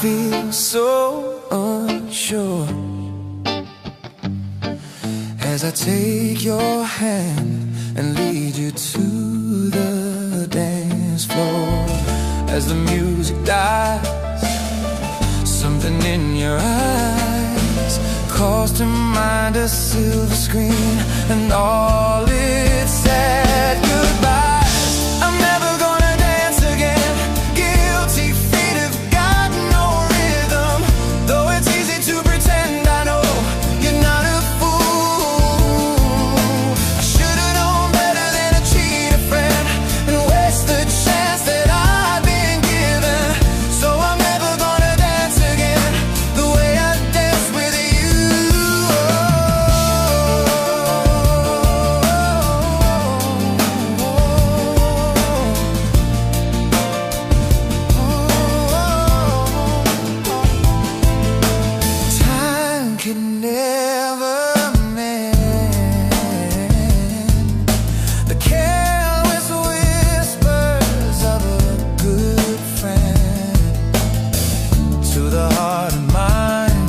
feel so unsure as I take your hand and lead you to the dance floor. As the music dies, something in your eyes calls to mind a silver screen, and all it said goodbyes. I'm never gonna dance again. Guilty feet have got no rhythm, though it's easy to pretend. I know you're not a fool. I should've known better than to cheat a friend and waste the chance that I've been given. So I'm never gonna dance again the way I danced with you. Time can never mend the careless whispers of a good friend. To the heart and mind,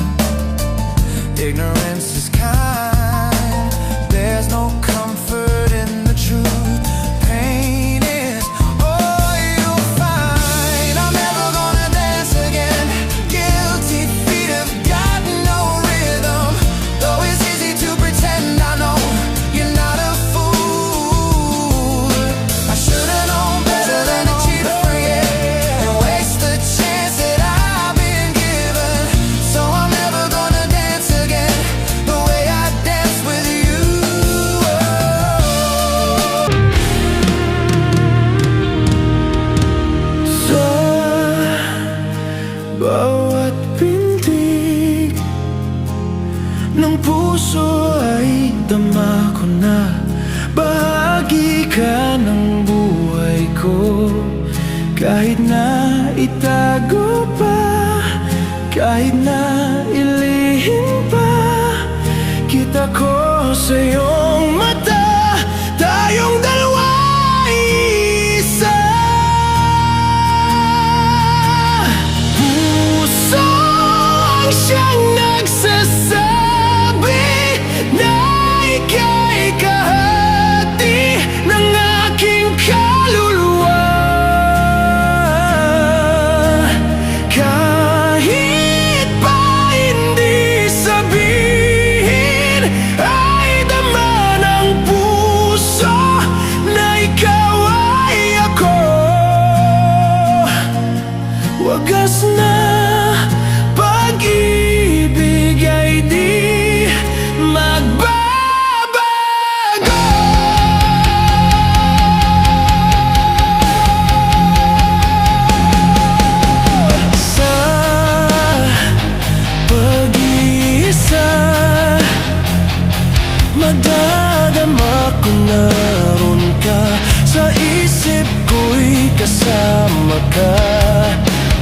ignorance is kind. There's no comfort in the truth. Pain is all you'll find. I'm never gonna dance again. Guilty feet have got no rhythm, though it's easy to pretend. I know you're not a fool. I should've known better than to cheat a friend and waste the chance that I've been given. So I'm never gonna dance again the way I danced with you. Sa bawat pintig ng puso ay dama ko na bahagi ka ng buhay ko. Kahit na itago pa, kahit na ilihim pa, kita ko sa iyong mata. Tayong dalawa isa. Puso ang siyang nagsasabi na ika'y kahati ng aking kaluluwa. Kahit pa hindi sabihin, ay dama ng puso na ikaw ay ako. Wagas na pag-ibig ay di magbabago. Sa pag-iisa, madadama ko naroon ka. Sa isip ko'y kasama ka.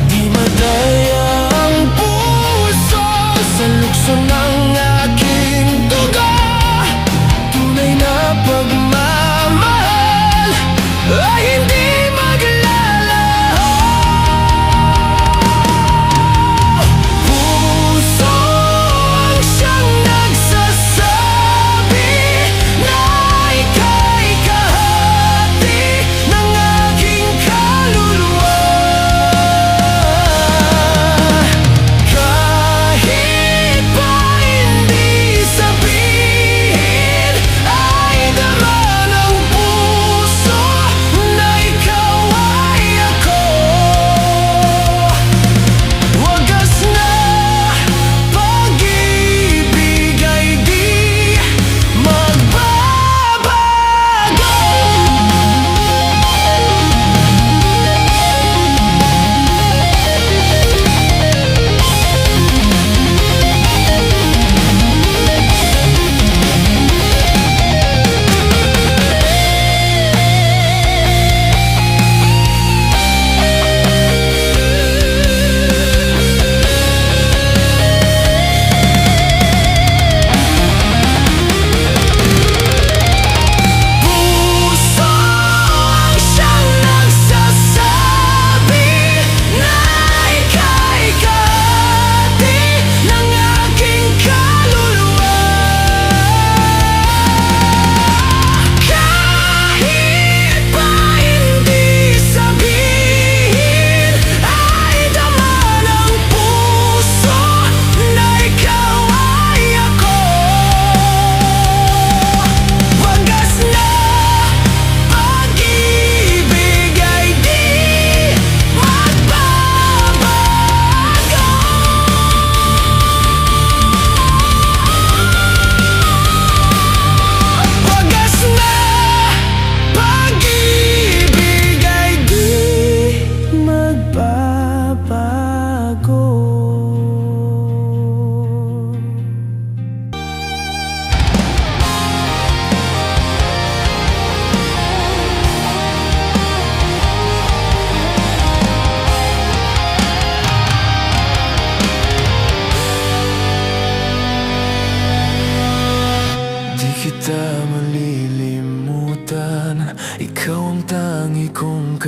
Di madaya ang puso sa lukso ng aking dugo. Tunay na pagmamahal ay hindi maglalaho. Puso ang siyang nagsasabi na ika'y kahati ng aking kaluluwa. Kahit pa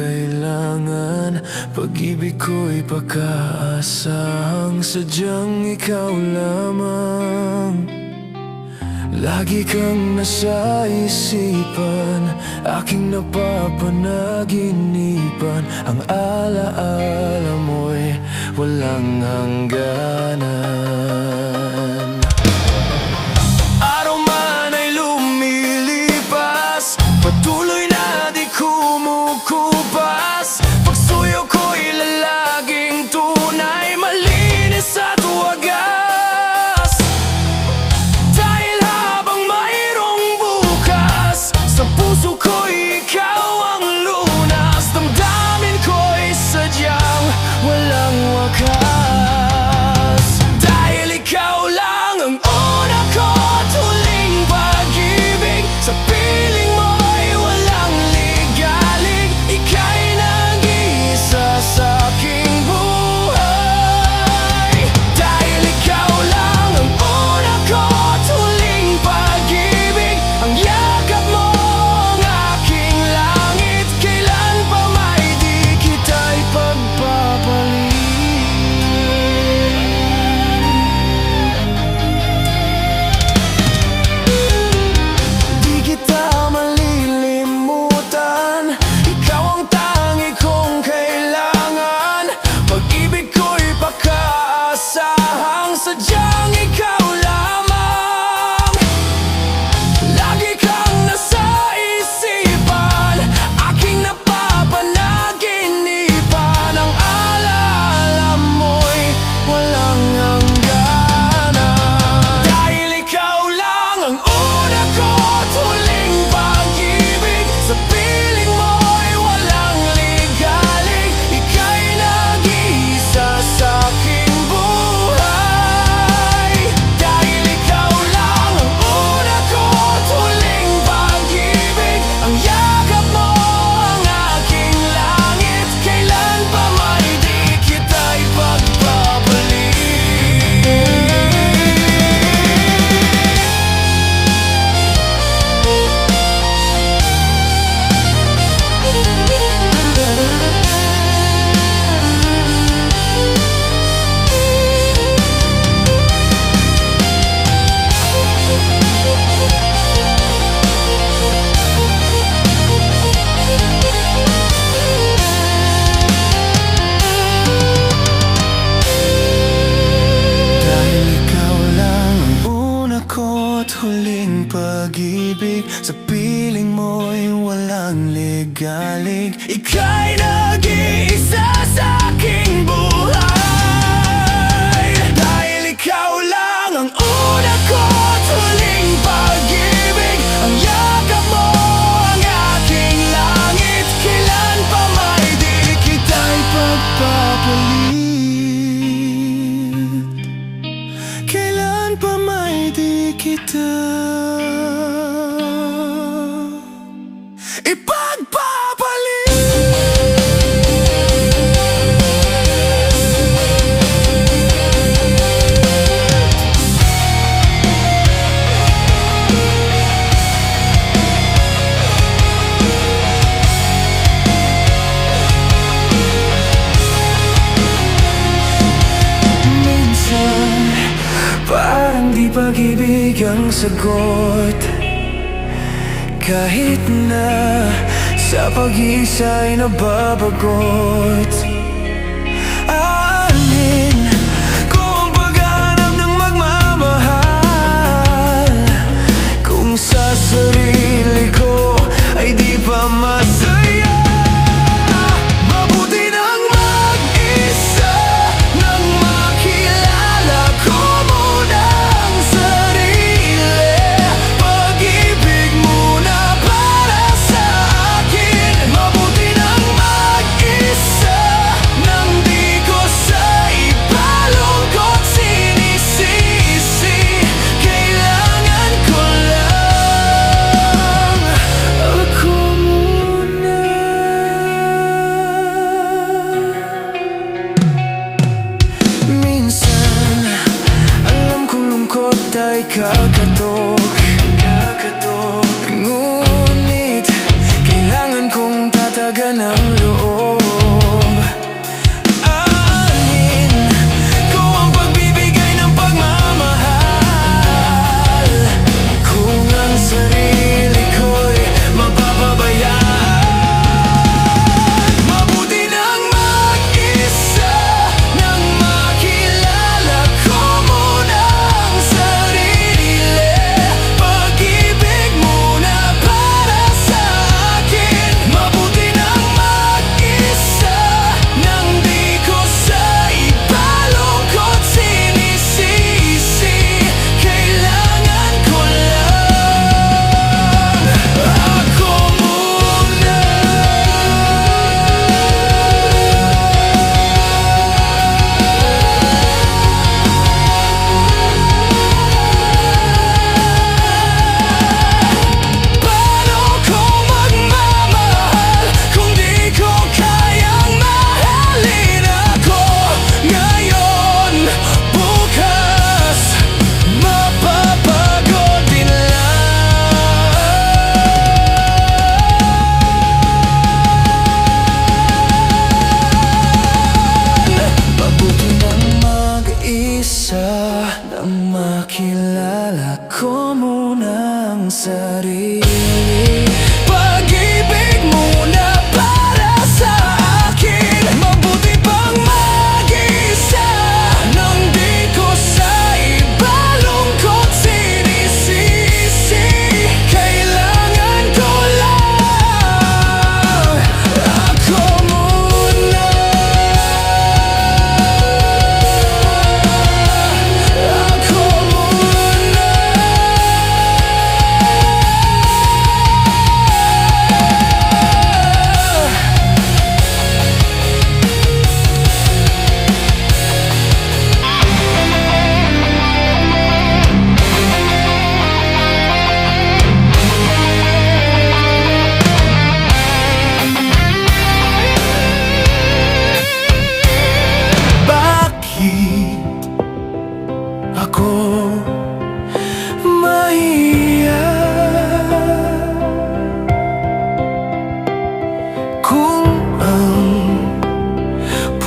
kailangan. Pag-ibig ko'y pagkaasahang sadyang ikaw lamang. Lagi kang nasa isipan, aking napapanaginipan. Ang alaala mo'y walang hangganan. Araw man ay lumilipas, patuloy na di kumukupas. Pagsuyo ko'y lalaging tunay, malinis at wagas. Dahil habang mayroong bukas, sa puso ko'y ikaw ang lunas. Damdamin ko'y sadyang walang wakas. Dahil ikaw lang ang una ko at huling pag-ibig. Sa piling mo'y walang ligalig, ika'y nag-iisa sa aking buhay. Dahil ikaw lang ang una ko at huling pag-ibig. Ang yakap mo ang aking langit, kailan pa may di kita'y pagpapalit. Di kita malilimutan, ikaw ang tangi kong kailangan. Pag-ibig ko'y pagkaasahang sadyang ikaw lamang. Lagi kang nasa isipan, aking napapanaginipan. Ang alaala mo'y walang hangganan. Dahil ikaw lang ang una ko at huling pag-ibig. Sa piling mo'y walang ligalig, ika'y nag-iisa sa aking buhay. Dahil ikaw lang ang una ko at huling pag-ibig. Ang yakap mo ang aking langit, kailan pa may di kita'y pagpapalit. Dahil ikaw lang ang una ko at huling pag-ibig. Sa piling mo'y walang ligalig, ika'y nag-iisa sa aking buhay. Dahil ikaw lang ang una ko at huling pag-ibig. Ang yakap mo ang aking langit, kailan pa may di kita'y pagpapalit. Kailan pa may di kita ipagpapalit. Minsan parang di pag-ibig ang sagot, kahit na sa pag-iisa'y nababagot. Alin kung paghanap ng magmamahal, kung sa sarili ko ay di pa masaya. Mabuti nang mag-isa, nang makilala ko muna ang sarili. Pag-ibig muna para sa akin. Mabuti nang mag-isa, nang di ko sa ipalungkot sinisisi. Kailangan ko lang ako muna. Minsan alam kong lungkot ay kakatok, ngunit kailangan kong tatagan ang loob.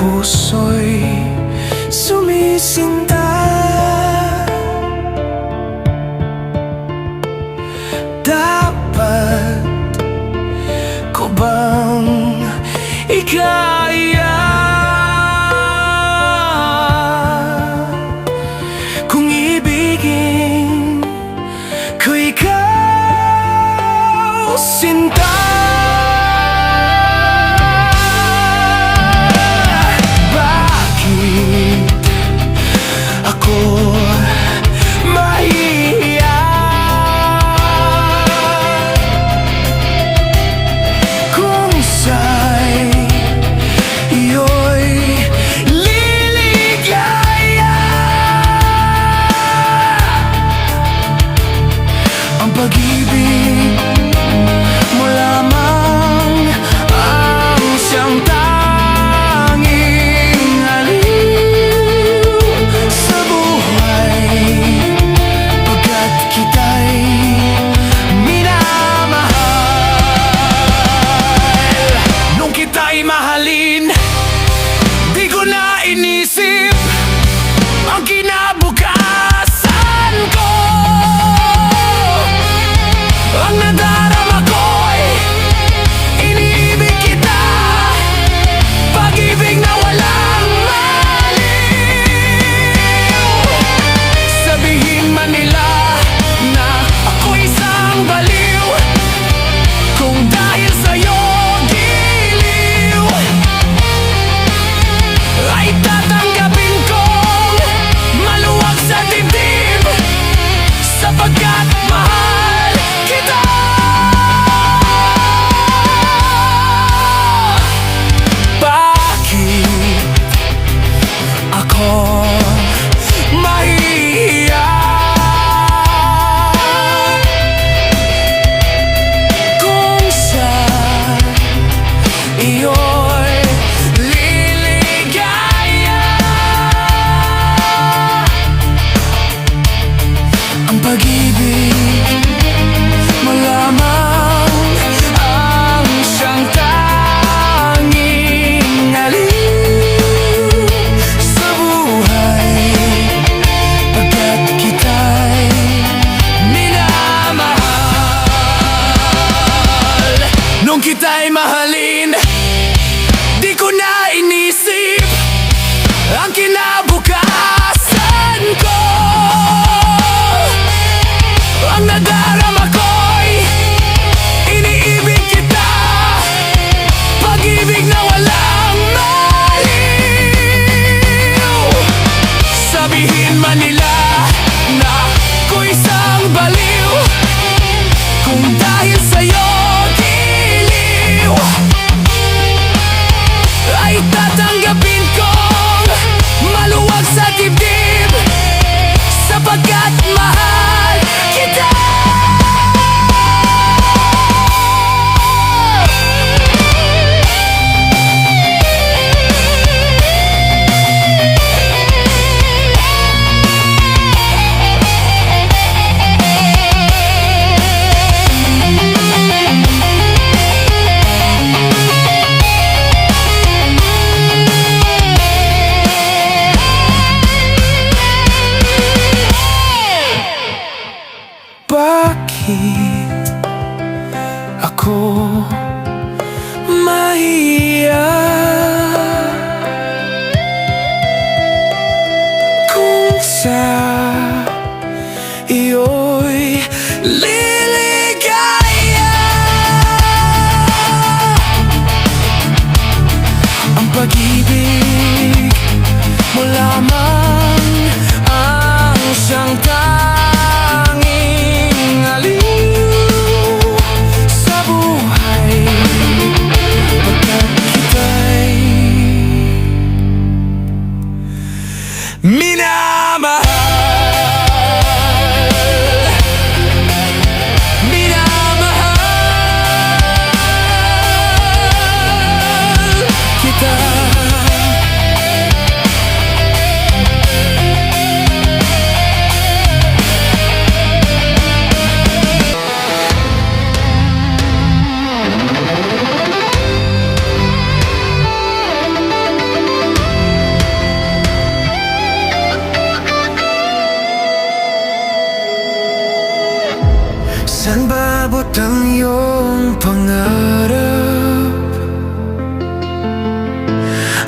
puso'y sumisinta. Dapat ko bang ikaya kung ibigin ko ikaw, sinta? Bakit ako mahihiya kung sa'y iyo'y liligaya? Ang pag-ibig mo lamang ang siyang tanging aliw sa buhay, pagkat kita'y minamahal. Nung kita'y mahalin, di ko na inisip ang kinabukasan ko. Ang nadarama ko'y iniibig kita, pag-ibig na walang maliw. Sabihin man nila na ako isang baliw, kung dahil sa'yo giliw, ay tatanggapin kong maluwag sa dibdib, sapagkat mahal kita. Bakit ako mahihiya kung sa iyo'y liligaya? Ang pag-ibig mo lamang ang siyang tanging aliw sa buhay, pagkat kita'y minamahal. Nung kita'y mahalin, di ko na inisip ang kinabukasan ko. Ang nadarama ko'y iniibig kita, pag-ibig na walang maliw. Sabihin man nila na ako'y isang baliw, kung dahil sa'yo giliw, ay tatanggapin kong maluwag sa dibdib, sapagkat mahal kita. Bakit ako mahihiya kung sa iyo'y liligaya? Ang pag-ibig mo lamang ang siyang tanging aliw sa buhay, pagkat kita'y minamahal. Minamahal kita.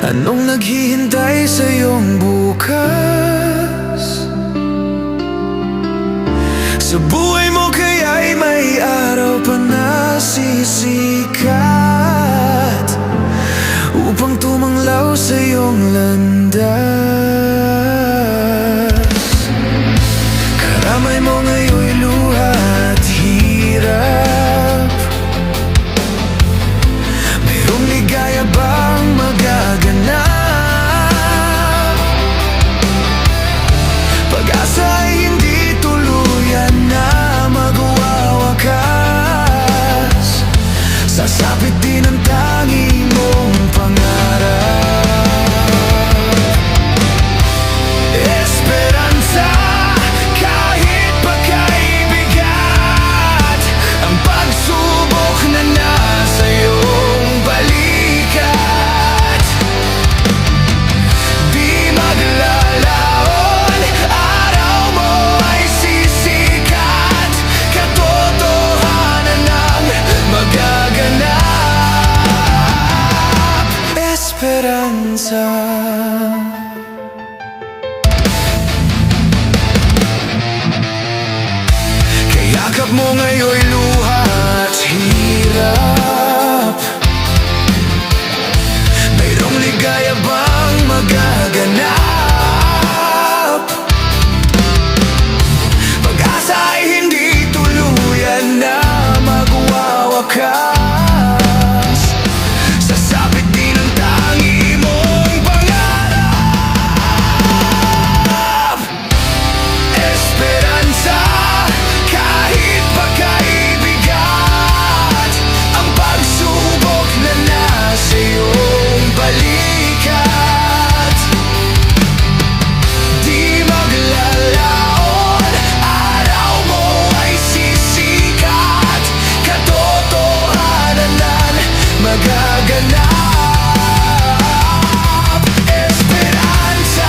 Anong naghihintay sa iyong bukas? Sa buhay mo kaya'y may araw pa na sisikat upang tumanglaw sa iyong landas. Karamay mo ngayon'y luha at hirap. Mayroong ligaya bang magaganap? Pag-asa ay hindi tuluyan na magwawakas. Sasapit din ang tanging mong pangarap. Esperanza, kahit pagkaibigat, ang pagsubok na nasa iyong balikat. Di maglalaon, araw mo ay sisikat. Katotohanan ang magaganap. Esperanza. Yakap mo ngayon'y luha at hirap. Mayroong ligaya bang magaganap? Pag-asa ay hindi tuluyan na magwawakas. Sasapit din ang tangi mong pangarap. Esperanza, kahit pagkaibigat, ang pagsubok na nasa iyong balikat. Di maglalaon, araw mo ay sisikat. Katotohanan ang magaganap. Esperanza.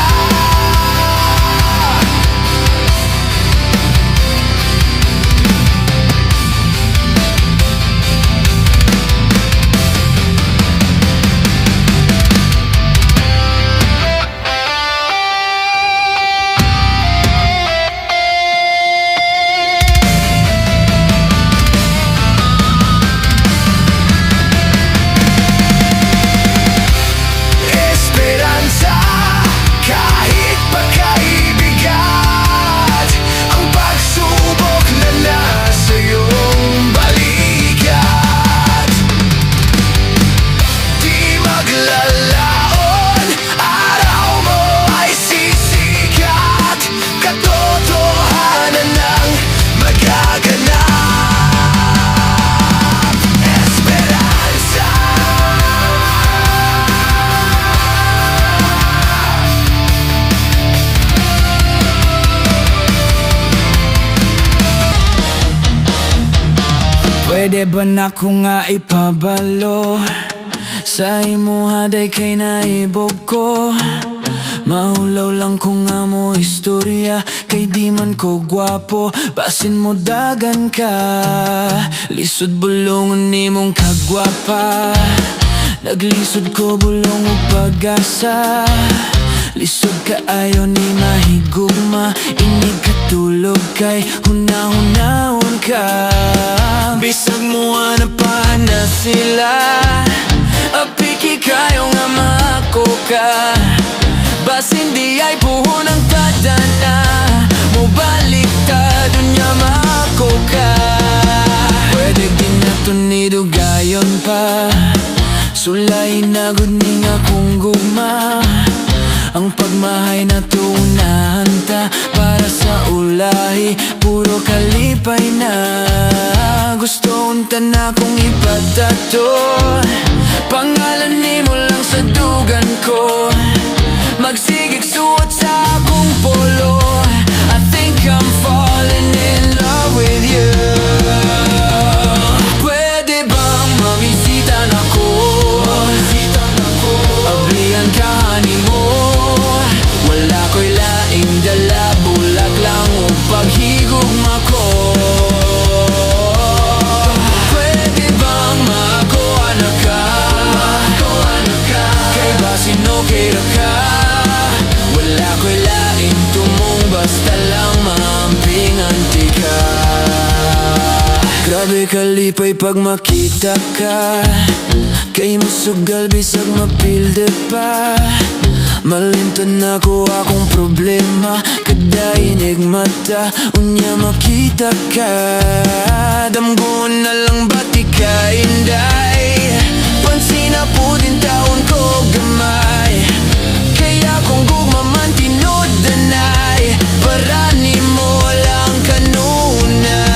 Esperanza, kahit pagkaibigat, ang pagsubok na nasa iyong balikat. Di maglalaon, araw mo ay sisikat. Katotohanan ang magaganap. Esperanza. Pwede ba na ko nga ipabalo? Sa imuha day kay naibog ko. Mahulaw lang ko nga mo istorya, kay di man ko gwapo. Basin mo dagan ka, lisod bulungan ni mong kagwapa. Naglisod ko bulong o pag-asa. Lisod ka ayon ni mahigugma, inig katulog kay hunahunahon ka. Bisag mo anapahan na sila, apiki kayo nga mako ka. Bas hindi ay puhon ang tadana, mubalik ta dunya mako ka. Pwede din na to nidugayon pa, sulay na gud ning akong gugma. Ang pagmahay na tuunahan ta, para sa ulahi puro kalipay na. Gusto unta na kong ipatato, pangalan ni mo lang sa dugan ko. Magsigig suot sa akong polo, I think I'm falling in love with you. Pwede bang mabisita na ko? Ablihan ka mo, wala ko'y laing dala, bulag lang o paghigugma ko. Pwede bang makuha na ka? okay ra ka. Wala ko'y lain tumong basta lang maamping-anti ka. Grabe kalipay pag makita ka, kay musugal bisag mapilde pa. Malimtan ako akong problema, kada inigmata, unya makita ka. Damgon na lang bati ka, inday. Pansin na po din taon ko gamay, kaya kung gugmaman tinod danay, parani mo lang kanunay.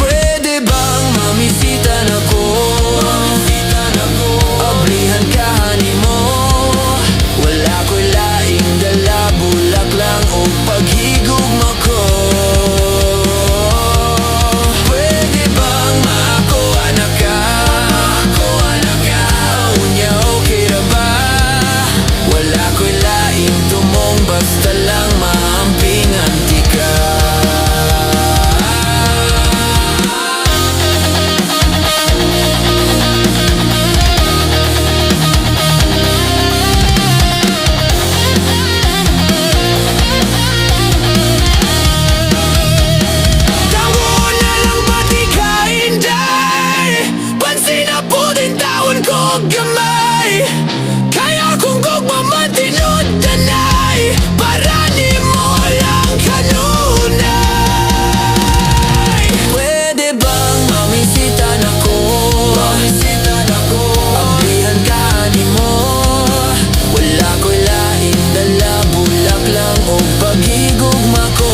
Pwede bang mamisitan ako? Ablihan ka mo. Wala ko'y laing dala, bulak lang o paghigugma ko. Pwede bang maakuha na ka? Unya okay ra ba? Wala ko'y laing tumong basta lang maamping-anti ka. Gamay, kaya kung gugmaman tinod danay, parani mo lang kanunay. Pwede bang mamisitan ako? Ablihan ka mo. Wala ko'y laing dala, bulak lang o paghigugma ko.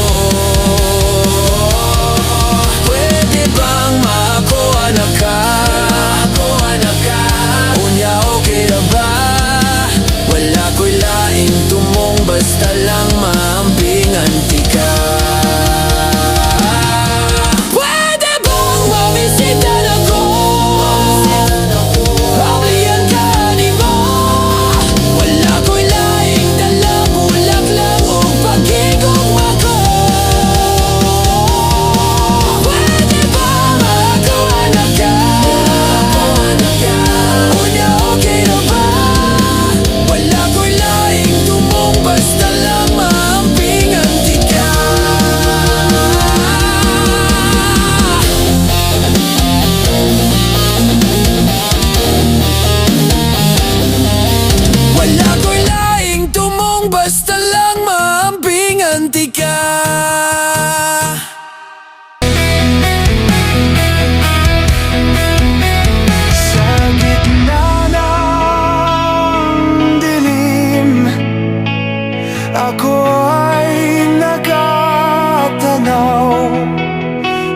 Pwede bang maakuha na ka? Okay ra ba? Wala ko'y laing tumong basta lang maamping-anti ka. Pwede bang mamisitan ako? Ablihan ka mo. Wala ko'y laing dala, bulak lang o paghigugma ko. Pwede bang maakuha na ka? Okay na ba? Wala ko'y laing tumong basta lang maamping-anti ka. Wala ko'y laing tumong basta lang maamping-anti ka. Ako ay nakatanaw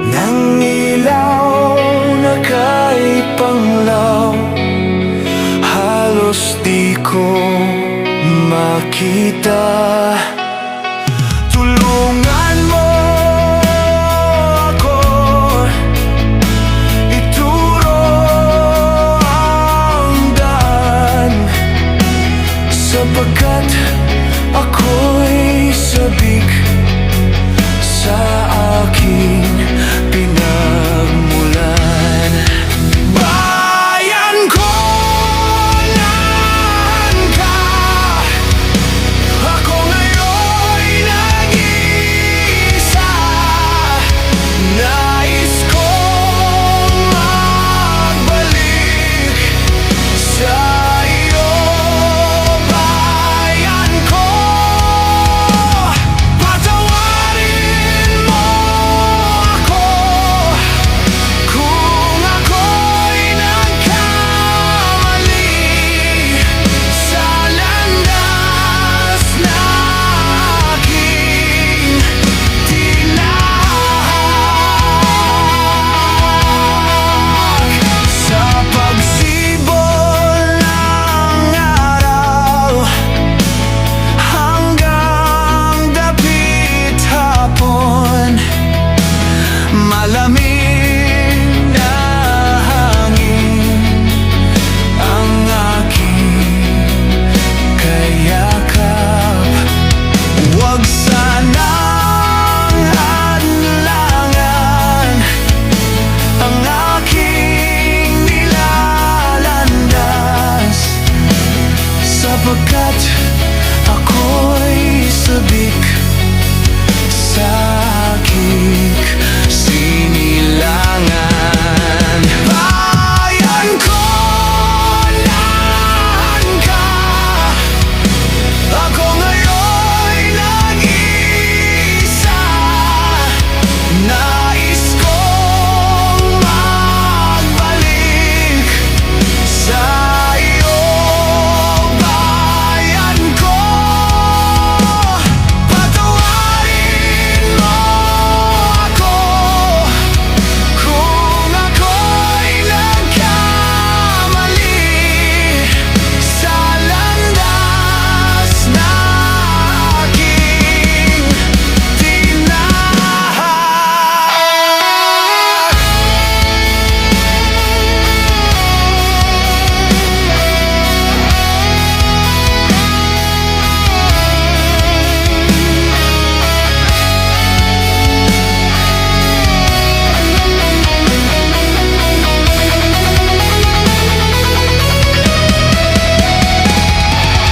ng ilaw na kay panglaw, halos di ko makita. Tulungan mo ako, ituro ang daan, sapagkat ako'y sabik sa aking pinagmulan. Bayan ko, naan ka? Ako ngayon Pagkat ako'y sabik sa aking sinilangan. Bayan ko, naan ka? Ako ngayon'y nag-iisa. Nais kong magbalik sa iyong bayan ko. Patawarin mo ako kung ako'y nagkamali sa landas na aking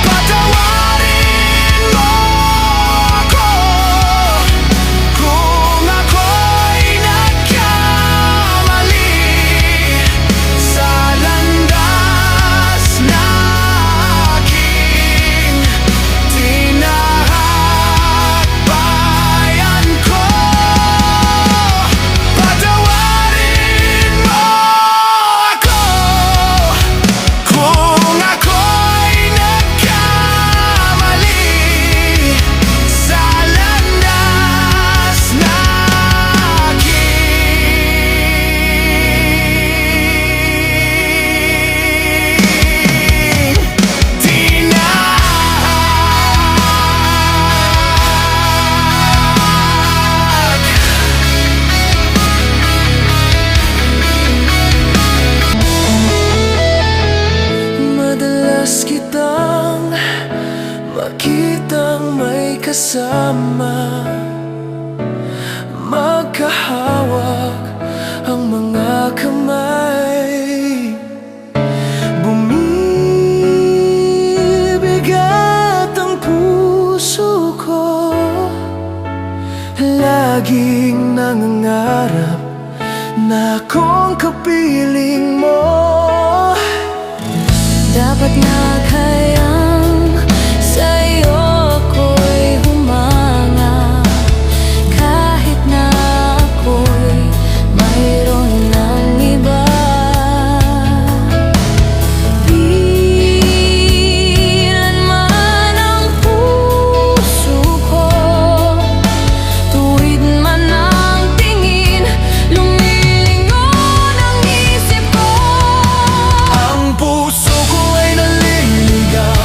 Patawarin mo ako kung ako'y nagkamali sa landas na aking tinahak. Bayan ko, patawarin mo ako kung ako'y nagkamali sa landas na aking tinahak. Madalas kitang makitang may kasama, magkahawak ang mga kamay. Bumibigat ang puso ko, laging nangangarap na akong kapiling mo. Dapat nga kayang sa'yo ako'y humanga, kahit na ako'y mayroon ng iba. Pilan man ang puso ko, tuwid man ang tingin, lumilingon ang isip ko. Ang puso ko ay naliligaw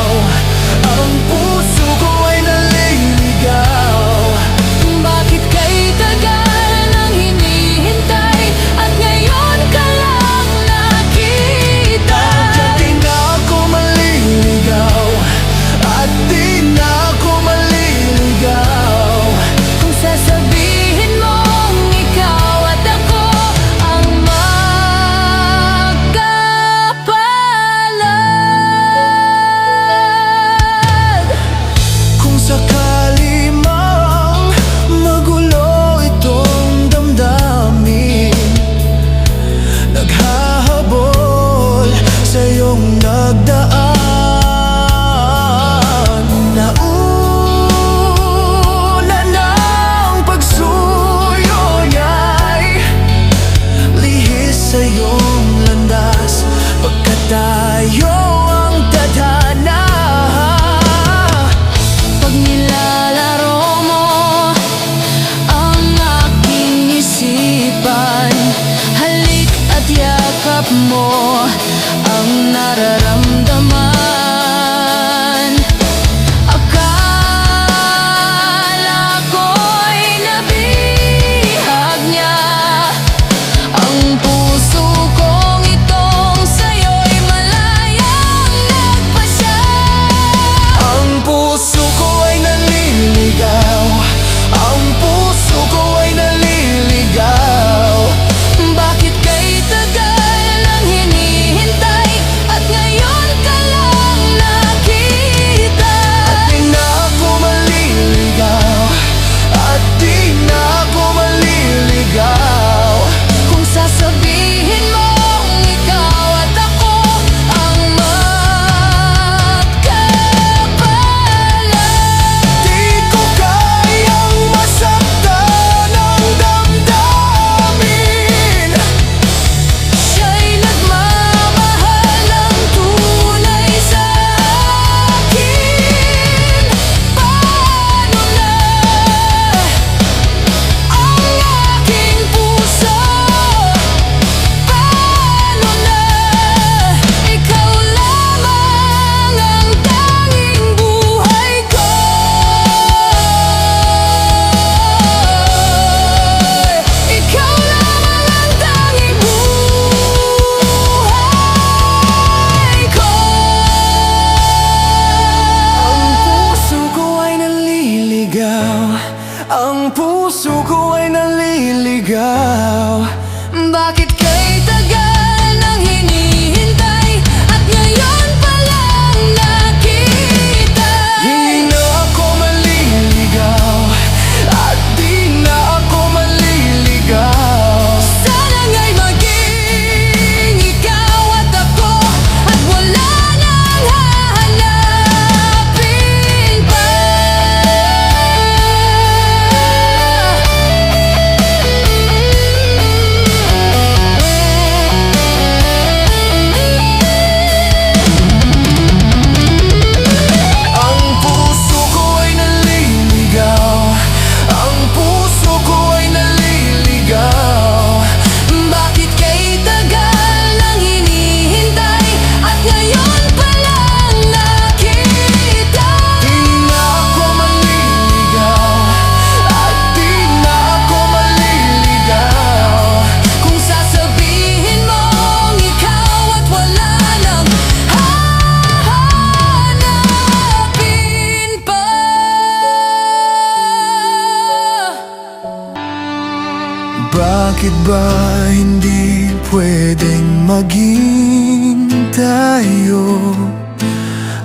Bakit ba hindi pwedeng maging tayo?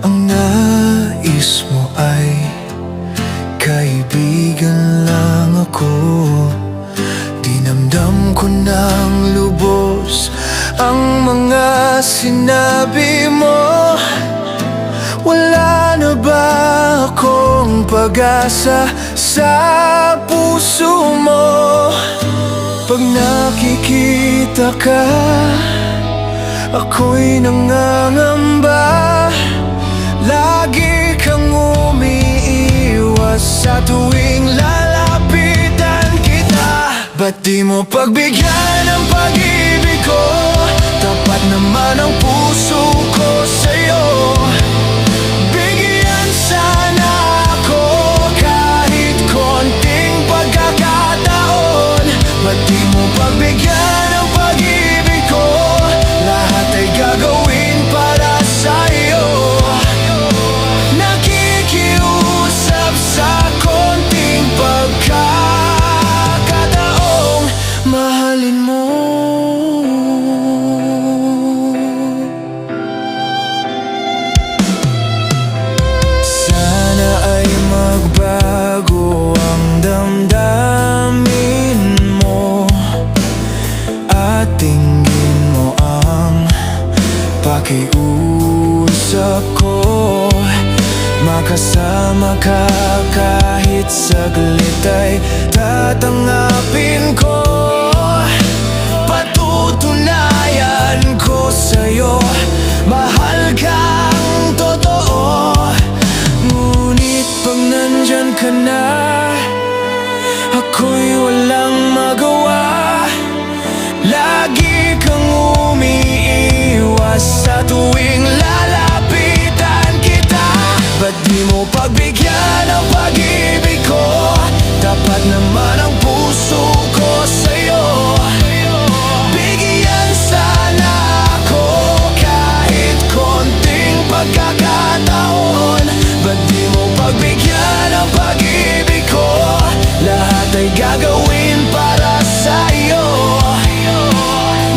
Ang nais mo ay kaibigan lang ako. Dinamdam ko ng lubos ang mga sinabi mo. Wala na ba akong pag-asa sa puso mo? Pag nakikita ka, ako'y nangangamba. Lagi kang umiiwas sa tuwing lalapitan kita. Ba't di mo pagbigyan ang pag-ibig ko? Tapat naman ang puso ko sa'yo. Bigyan sana ako kahit konting pagkakataon. Ba't di mo pagbigyan ang pag-ibig ko? Lahat ay gagawin para sa'yo. Nakikiusap sa konting pagkakataong mahalin mo. Sana ay magbago ang damdamin mo at tingin mo ang pakiusap ko. Makasama ka kahit saglit ay tatangapin ko. Patutunayan ko sa'yo, mahal kang totoo. Ngunit pag nandyan ka na, ako'y walang magawa. Lagi kang umiiwas sa tuwing lalapitan kita. Ba't di mo pagbigyan ang pag-ibig ko? Tapat naman ang puso ko sa'yo. Bigyan sana ako kahit konting pagkakataon. Ba't di mo pagbigyan ang pag-ibig ko? Lahat ay gagawin para sa'yo.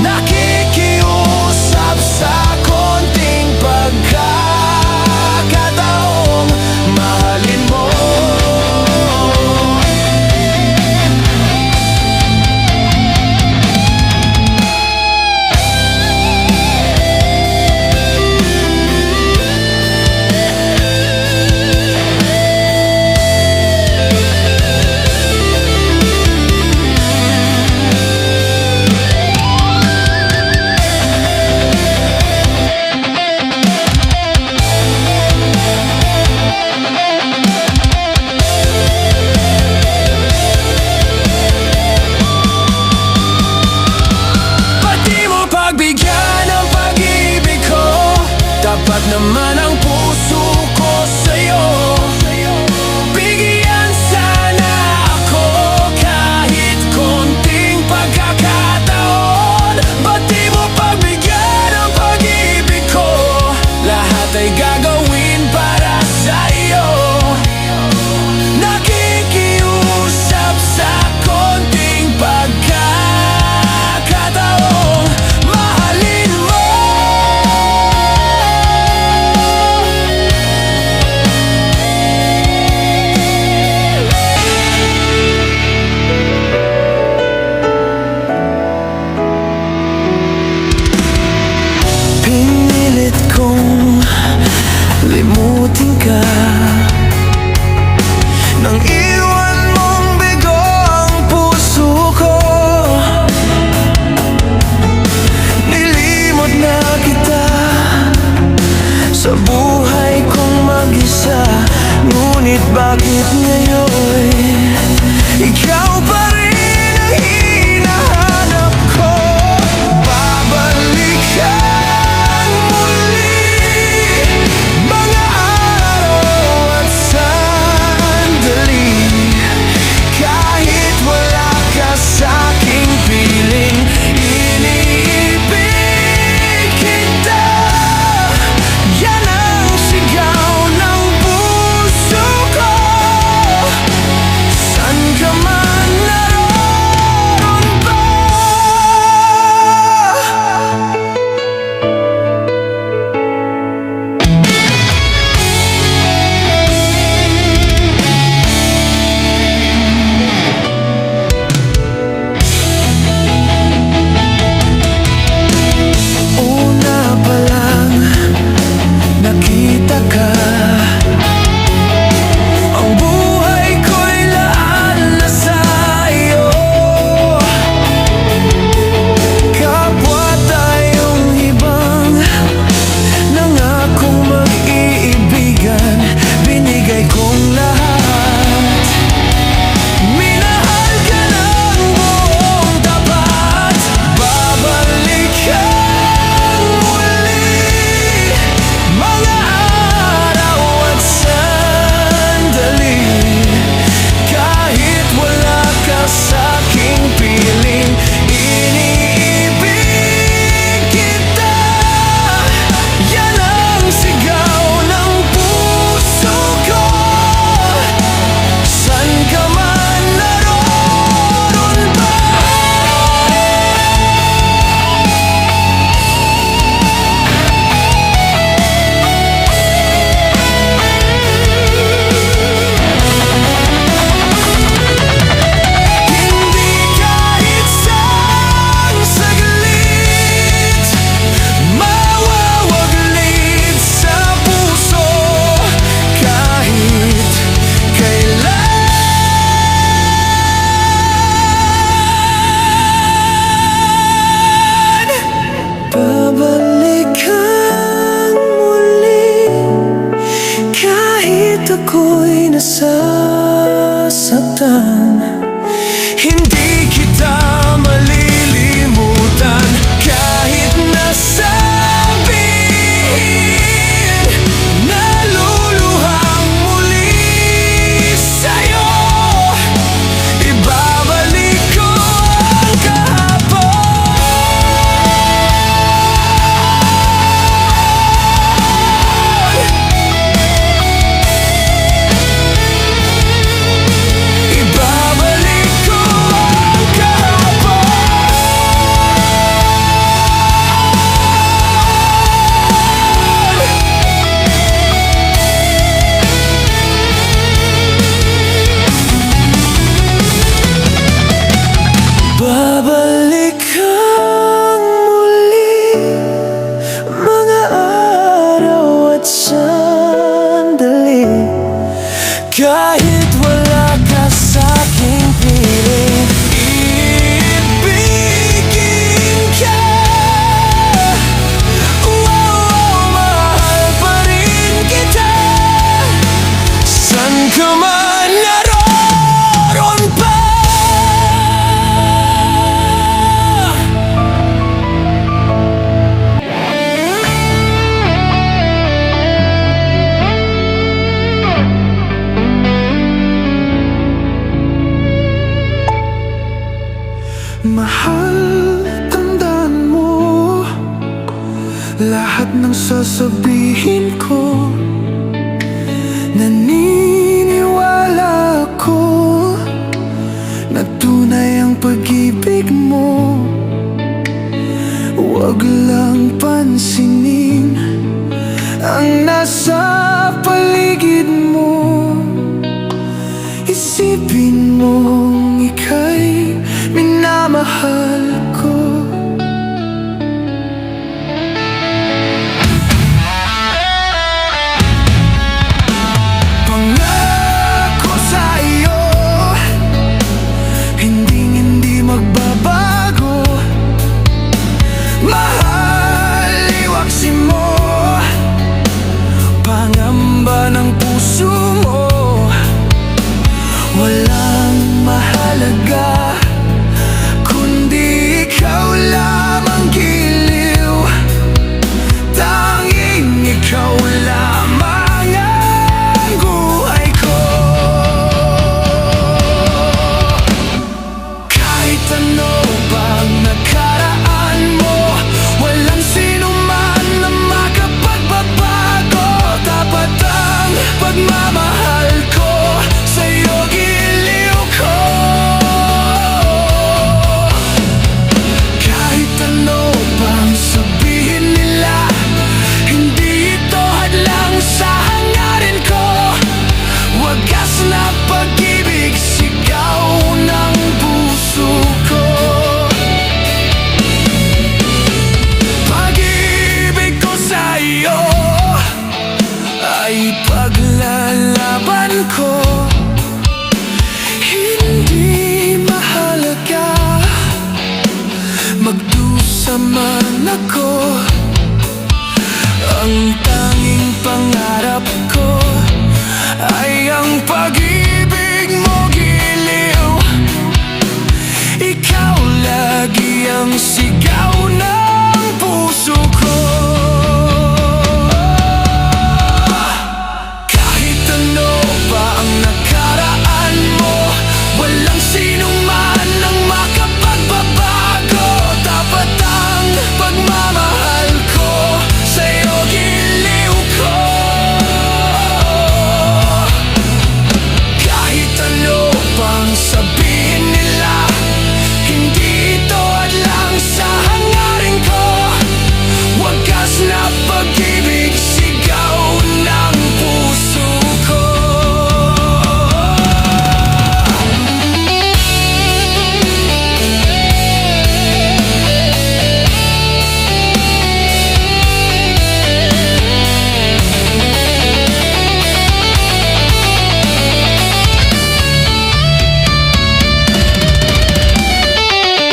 Nakikiusap sa konting pagkakataong mahalin mo. Tapat naman ang puso ko sa'yo. Bigyan sana ako kahit konting pagkakataon. Ba't di mo pagbigyan ang pag-ibig ko? Lahat ay gagawin para sa'yo. Nakikiusap sa konting pagkakataong mahalin mo. Pinilit kong limutin ka nang iwan mong bigo ang puso ko. Nilimot na kita sa buhay kong mag-isa. Ngunit bakit ngayon ikaw pa rin ang hinahanap ko? Babalik ka muli, mga araw at sandali. Kahit wala ka sa'king piling, iniibig kita. Yan ang sigaw ng puso ko. Saan ka man naroon, ka. Ang buhay ko'y laan na sa'yo. Kapwa tayong ibang nangakong mag-iibigan, binigay kong lahat. Minahal ka ng buong tapat. Babalik ka muli, mga araw at sandali. Kahit wala ka sa'king piling, iniibig kita. Yan ang sigaw ng puso ko. San ka man naroon ba? Hindi kahit isang saglit mawawaglit sa puso. Kahit kailan, babalik kang muli. Kahit ako'y nasasaktan, hindi kita malilimutan. Kahit nasabihin, naluluhang muli sa'yo. Ibabalik ko ang kahapon. Ibabalik ko ang kahapon. Babalik kang muli, mga araw at sandali. Kahit wala ka sa'king piling, iibigin ka. Mahal pa rin kita. San ka man naroon pa? Mahal, tandaan mo lahat ng sasabihin ko. Naniniwala ako na tunay ang pag-ibig mo. Huwag lang pansinin ang nasa paligid mo. Isipin mong ika'y minamahal ko. Pangako sa'yo, hindi magbabago. Mahal, iwaksi mo, pangamba ng puso mo. Walang mahalaga kundi ikaw lamang giliw. Tanging ikaw lamang ang buhay ko. Kahit ano bang nakaraan mo, walang sinuman na makapagbabago. Tapat ang pagmamahal ay paglalaban ko. Hindi mahalaga magdusa man ako. Ang tanging pangarap ko ay ang pag-ibig mo, giliw. Ikaw lagi ang sigaw ng puso ko. Kahit ano pa ang nakaraan mo, walang sino man ang makapagbabago. Dapat ang pagmamahal ko sa'yo, giliw ko. Kahit ano pang sabihin nila, hindi ito hadlang sa hangarin ko. Wagas na pag-ibig, sigaw ng puso ko.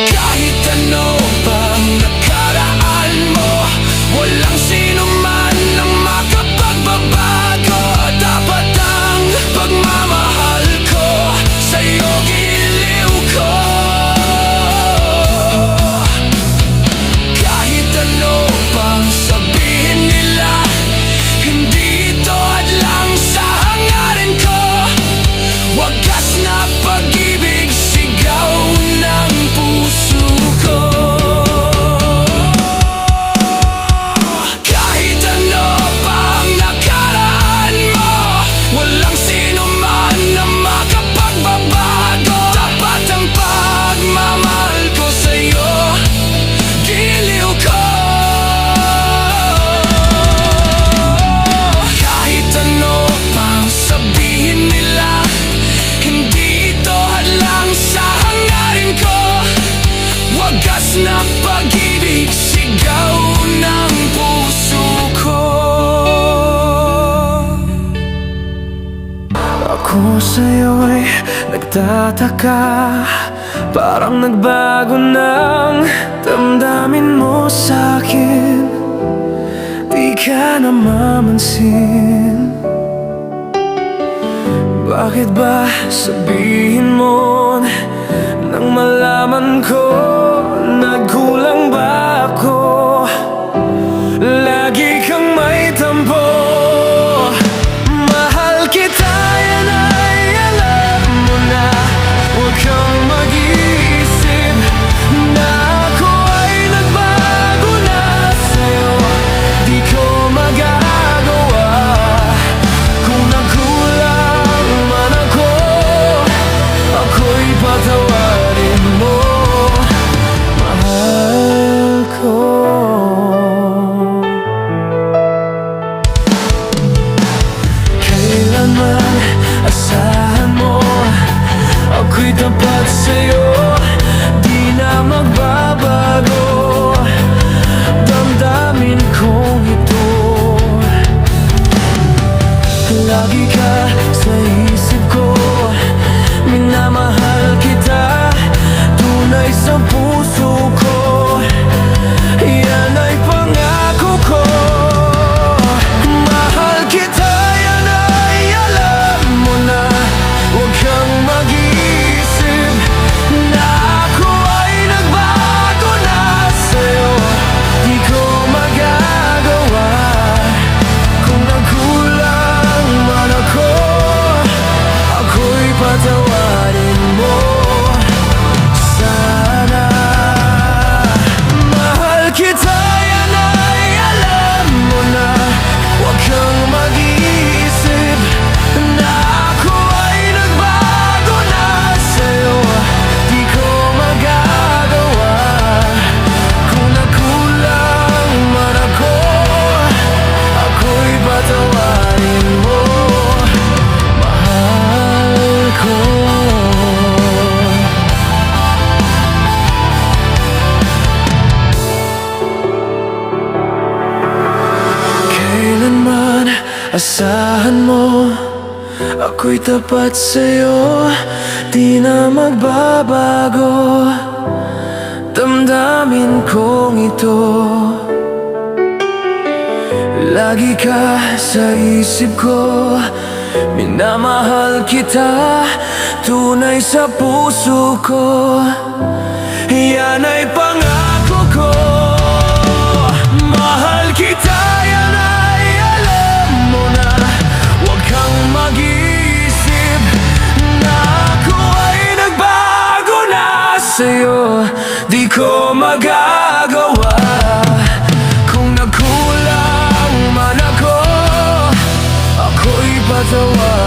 Kahit ano pa ang nakaraan mo, walang sino man ang makapagbabago. Dapat ang pagmamahal ko sa'yo, giliw ko. Kahit ano pang sabihin nila, hindi ito hadlang sa hangarin ko. Wagas na pag-ibig, sigaw ng puso ko. Kahit ano pa ang nakaraan mo, walang sino man na makapagbabago. Dapat ang pagmamahal ko sa'yo, giliw ko. Kahit ano pang sabihin nila, hindi ito hadlang sa hangarin ko. Wagas na pag-ibig, sigaw ng puso ko. Ako sa'yo'y nagtataka, parang nagbago ng damdamin mo sa'kin. Di ka namamansin. Bakit ba sabihin mo nang malaman ko, nagkulang ba ako? Lagi kang may tampo. Mahal kita, yan ay alam mo na. Huwag kang mag-iisip na ako ay nagbago na sa'yo. Di ko magagawa kung nagkulang man ako. Ako'y patawarin mo, mahal ko. Kailanman asahan mo, ako'y tapat sa'yo. Di na magbabago damdamin kong ito. Lagi ka sa isip ko, minamahal kita, tunay sa puso ko. Yan ay pangako ko. Mahal kita, yan ay alam mo na. Huwag kang mag-iisip na ako ay nagbago na sa'yo. Di ko magagawa kung nagkulang man ako. Ako'y patawarin mo, Asahan mo, ako'y tapat sa'yo, di na magbabago. Damdamin kong ito, lagi ka sa isip ko. Minamahal kita, tunay sa puso ko. Yan ay pangako ko. Mahal kita, yan ay alam mo na. Huwag kang mag-iisip na ako ay nagbago na sa'yo. Di ko magagawa kung nagkulang man ako, ako'y patawa.